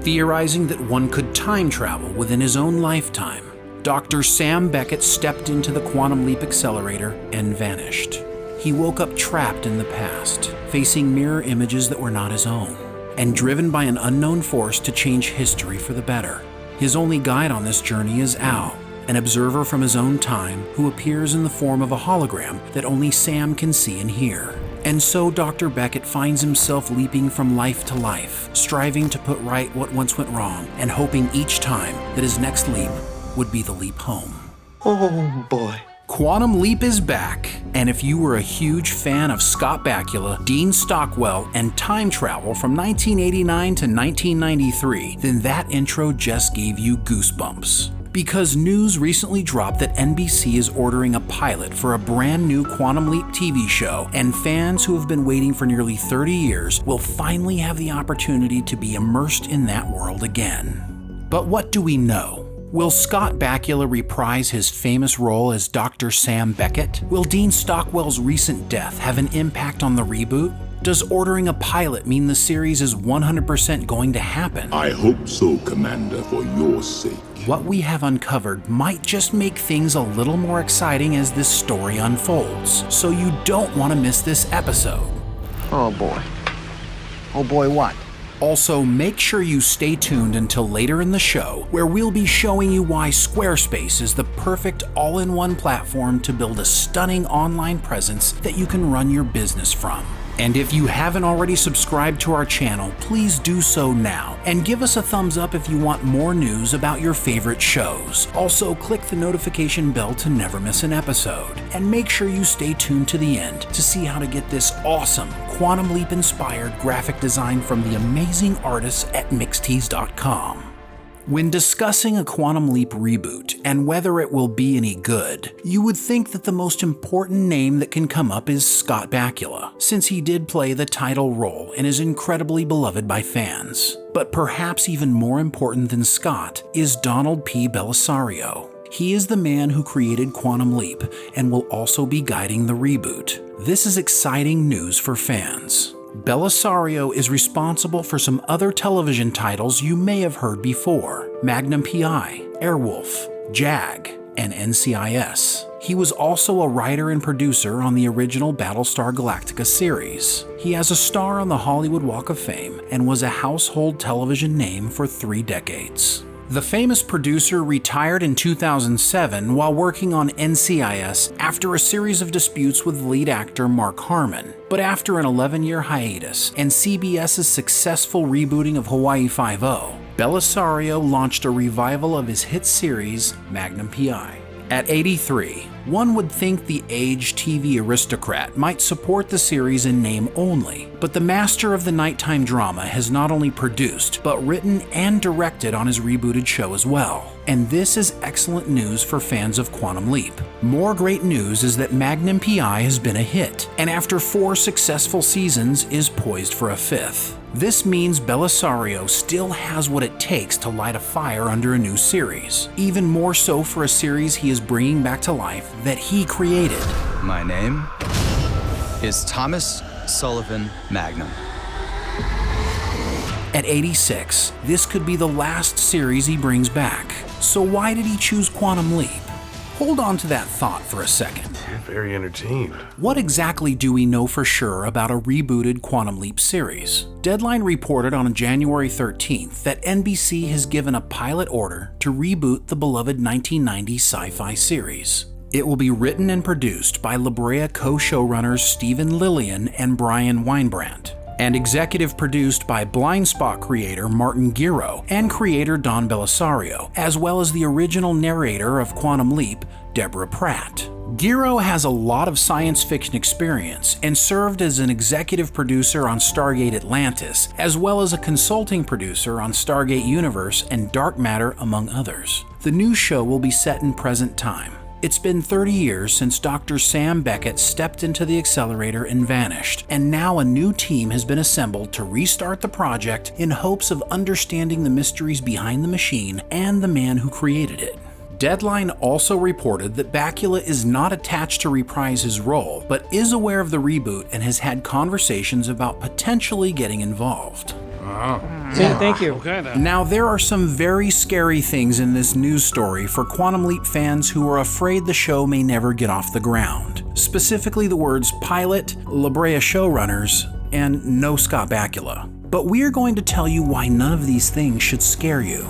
Theorizing that one could time travel within his own lifetime, Dr. Sam Beckett stepped into the Quantum Leap accelerator and vanished. He woke up trapped in the past, facing mirror images that were not his own, and driven by an unknown force to change history for the better. His only guide on this journey is Al, an observer from his own time who appears in the form of a hologram that only Sam can see and hear. And so Dr. Beckett finds himself leaping from life to life, striving to put right what once went wrong, and hoping each time that his next leap would be the leap home. Oh boy. Quantum Leap is back, and if you were a huge fan of Scott Bakula, Dean Stockwell, and time travel from 1989 to 1993, then that intro just gave you goosebumps. Because news recently dropped that NBC is ordering a pilot for a brand new Quantum Leap TV show, and fans who have been waiting for nearly 30 years will finally have the opportunity to be immersed in that world again. But what do we know? Will Scott Bakula reprise his famous role as Dr. Sam Beckett? Will Dean Stockwell's recent death have an impact on the reboot? Does ordering a pilot mean the series is 100% going to happen? I hope so, Commander, for your sake. What we have uncovered might just make things a little more exciting as this story unfolds, so you don't want to miss this episode. Oh boy. Oh boy, what? Also, make sure you stay tuned until later in the show, where we'll be showing you why Squarespace is the perfect all-in-one platform to build a stunning online presence that you can run your business from. And if you haven't already subscribed to our channel, please do so now, and give us a thumbs up if you want more news about your favorite shows. Also, click the notification bell to never miss an episode, and make sure you stay tuned to the end to see how to get this awesome Quantum Leap inspired graphic design from the amazing artists at mixtees.com. When discussing a Quantum Leap reboot and whether it will be any good, you would think that the most important name that can come up is Scott Bakula, since he did play the title role and is incredibly beloved by fans. But perhaps even more important than Scott is Donald P. Bellisario. He is the man who created Quantum Leap and will also be guiding the reboot. This is exciting news for fans. Bellisario is responsible for some other television titles you may have heard before: Magnum P.I., Airwolf, JAG, and NCIS. He was also a writer and producer on the original Battlestar Galactica series. He has a star on the Hollywood Walk of Fame and was a household television name for 3 decades. The famous producer retired in 2007 while working on NCIS after a series of disputes with lead actor Mark Harmon. But after an 11-year hiatus and CBS's successful rebooting of Hawaii Five-0, Bellisario launched a revival of his hit series, Magnum P.I. At 83, one would think the aged TV aristocrat might support the series in name only, but the master of the nighttime drama has not only produced, but written and directed on his rebooted show as well. And this is excellent news for fans of Quantum Leap. More great news is that Magnum P.I. has been a hit, and after 4 successful seasons is poised for a 5th. This means Bellisario still has what it takes to light a fire under a new series, even more so for a series he is bringing back to life that he created. My name is Thomas Sullivan Magnum. At 86, this could be the last series he brings back. So why did he choose Quantum Leap? Hold on to that thought for a second. Very entertained. What exactly do we know for sure about a rebooted Quantum Leap series? Deadline reported on January 13th that NBC has given a pilot order to reboot the beloved 1990 sci-fi series. It will be written and produced by La Brea co-showrunners Stephen Lillian and Brian Weinbrandt, and executive produced by Blind Spot creator Martin Giro and creator Don Bellisario, as well as the original narrator of Quantum Leap, Deborah Pratt. Giro has a lot of science fiction experience and served as an executive producer on Stargate Atlantis, as well as a consulting producer on Stargate Universe and Dark Matter, among others. The new show will be set in present time. It's been 30 years since Dr. Sam Beckett stepped into the accelerator and vanished, and now a new team has been assembled to restart the project in hopes of understanding the mysteries behind the machine and the man who created it. Deadline also reported that Bakula is not attached to reprise his role, but is aware of the reboot and has had conversations about potentially getting involved. Thank you. Okay, then. Now, there are some very scary things in this news story for Quantum Leap fans who are afraid the show may never get off the ground. Specifically the words pilot, La Brea showrunners, and no Scott Bakula. But we're going to tell you why none of these things should scare you.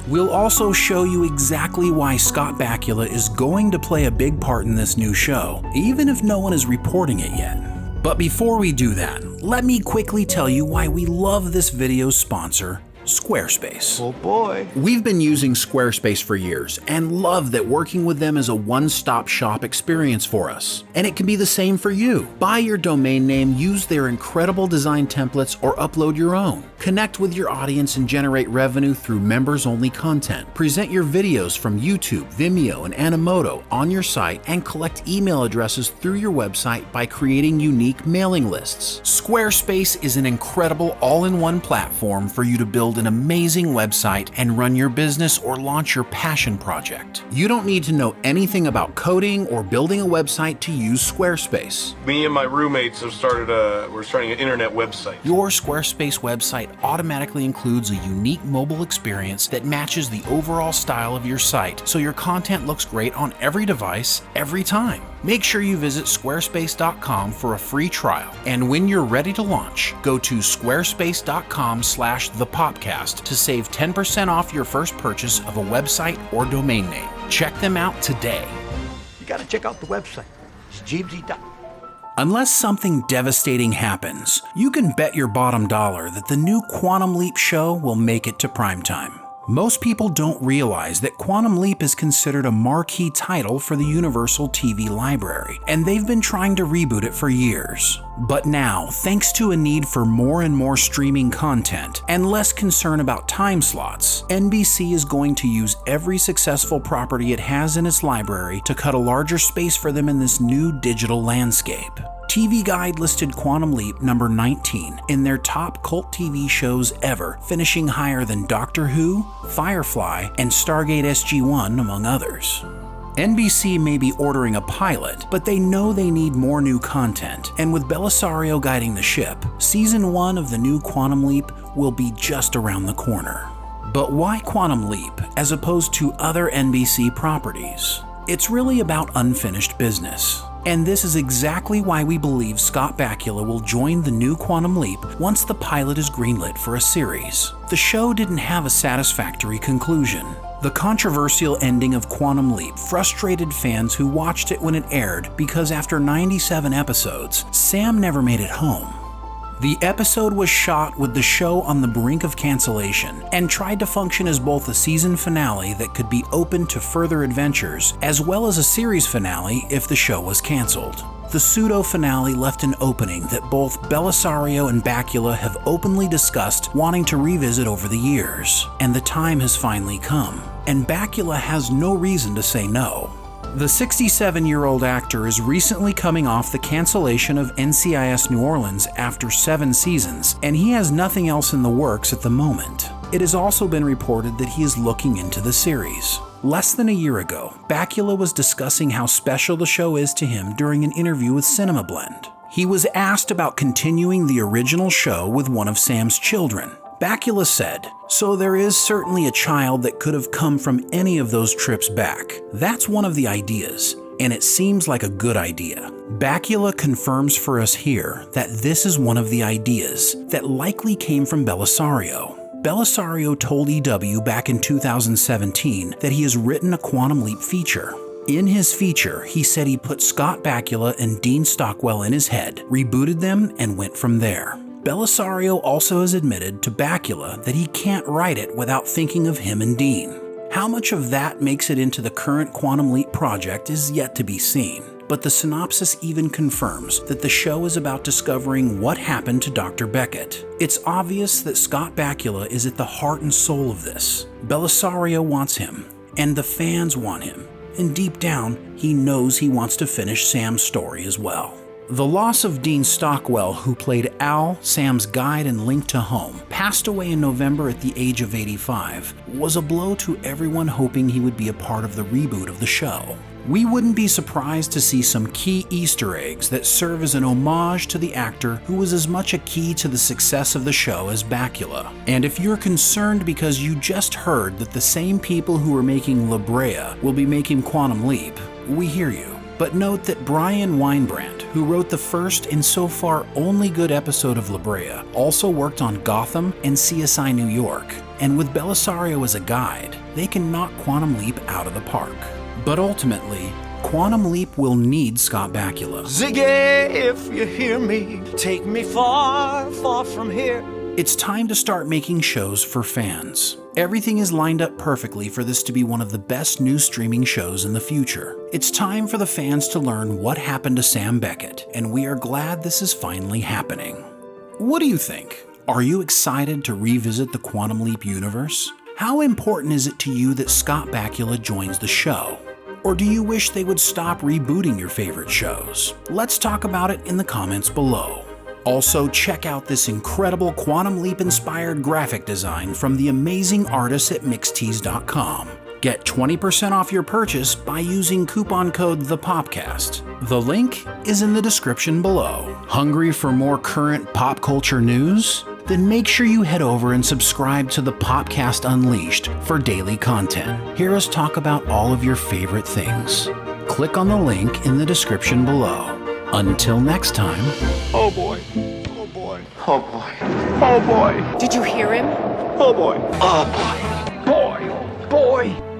We'll also show you exactly why Scott Bakula is going to play a big part in this new show, even if no one is reporting it yet. But before we do that, let me quickly tell you why we love this video's sponsor, Squarespace. Oh boy. We've been using Squarespace for years and love that working with them is a one-stop shop experience for us. And it can be the same for you. Buy your domain name, use their incredible design templates, or upload your own. Connect with your audience and generate revenue through members-only content. Present your videos from YouTube, Vimeo, and Animoto on your site and collect email addresses through your website by creating unique mailing lists. Squarespace is an incredible all-in-one platform for you to build an amazing website and run your business or launch your passion project. You don't need to know anything about coding or building a website to use Squarespace. Me and my roommates have we're starting an internet website. Your Squarespace website automatically includes a unique mobile experience that matches the overall style of your site, so your content looks great on every device, every time. Make sure you visit squarespace.com for a free trial, and when you're ready to launch, go to squarespace.com/thepopcast to save 10% off your first purchase of a website or domain name. Check them out today. You gotta check out the website. It's Jeebsy. Unless something devastating happens, you can bet your bottom dollar that the new Quantum Leap show will make it to primetime. Most people don't realize that Quantum Leap is considered a marquee title for the Universal TV library, and they've been trying to reboot it for years. But now, thanks to a need for more and more streaming content and less concern about time slots, NBC is going to use every successful property it has in its library to cut a larger space for them in this new digital landscape. TV Guide listed Quantum Leap number 19 in their top cult TV shows ever, finishing higher than Doctor Who, Firefly, and Stargate SG-1, among others. NBC may be ordering a pilot, but they know they need more new content, and with Bellisario guiding the ship, Season 1 of the new Quantum Leap will be just around the corner. But why Quantum Leap, as opposed to other NBC properties? It's really about unfinished business. And this is exactly why we believe Scott Bakula will join the new Quantum Leap once the pilot is greenlit for a series. The show didn't have a satisfactory conclusion. The controversial ending of Quantum Leap frustrated fans who watched it when it aired because after 97 episodes, Sam never made it home. The episode was shot with the show on the brink of cancellation and tried to function as both a season finale that could be open to further adventures, as well as a series finale if the show was canceled. The pseudo-finale left an opening that both Bellisario and Bakula have openly discussed wanting to revisit over the years, and the time has finally come, and Bakula has no reason to say no. The 67-year-old actor is recently coming off the cancellation of NCIS New Orleans after 7 seasons, and he has nothing else in the works at the moment. It has also been reported that he is looking into the series. Less than a year ago, Bakula was discussing how special the show is to him during an interview with Cinema Blend. He was asked about continuing the original show with one of Sam's children. Bakula said, "So there is certainly a child that could have come from any of those trips back. That's one of the ideas, and it seems like a good idea." Bakula confirms for us here that this is one of the ideas that likely came from Bellisario. Bellisario told EW back in 2017 that he has written a Quantum Leap feature. In his feature, he said he put Scott Bakula and Dean Stockwell in his head, rebooted them, and went from there. Bellisario also has admitted to Bakula that he can't write it without thinking of him and Dean. How much of that makes it into the current Quantum Leap project is yet to be seen, but the synopsis even confirms that the show is about discovering what happened to Dr. Beckett. It's obvious that Scott Bakula is at the heart and soul of this. Bellisario wants him, and the fans want him, and deep down, he knows he wants to finish Sam's story as well. The loss of Dean Stockwell, who played Al, Sam's guide and link to home, passed away in November at the age of 85, was a blow to everyone hoping he would be a part of the reboot of the show. We wouldn't be surprised to see some key Easter eggs that serve as an homage to the actor who was as much a key to the success of the show as Bakula. And if you're concerned because you just heard that the same people who are making La Brea will be making Quantum Leap, we hear you. But note that Brian Weinbrand, who wrote the first and so far only good episode of La Brea, also worked on Gotham and CSI New York. And with Bellisario as a guide, they can knock Quantum Leap out of the park. But ultimately, Quantum Leap will need Scott Bakula. Ziggy, if you hear me, take me far, far from here. It's time to start making shows for fans. Everything is lined up perfectly for this to be one of the best new streaming shows in the future. It's time for the fans to learn what happened to Sam Beckett, and we are glad this is finally happening. What do you think? Are you excited to revisit the Quantum Leap universe? How important is it to you that Scott Bakula joins the show? Or do you wish they would stop rebooting your favorite shows? Let's talk about it in the comments below. Also, check out this incredible Quantum Leap-inspired graphic design from the amazing artists at mixtees.com. Get 20% off your purchase by using coupon code THEPOPCAST. The link is in the description below. Hungry for more current pop culture news? Then make sure you head over and subscribe to the Popcast Unleashed for daily content. Hear us talk about all of your favorite things. Click on the link in the description below. Until next time. Oh boy. Oh boy. Oh boy. Oh boy. Did you hear him? Oh boy. Oh boy. Boy. Oh boy.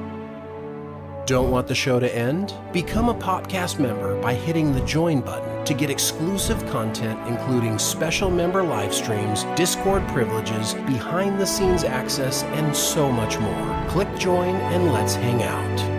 Don't want the show to end? Become a Popcast member by hitting the join button to get exclusive content including special member live streams, Discord privileges, behind the scenes access, and so much more. Click join and let's hang out.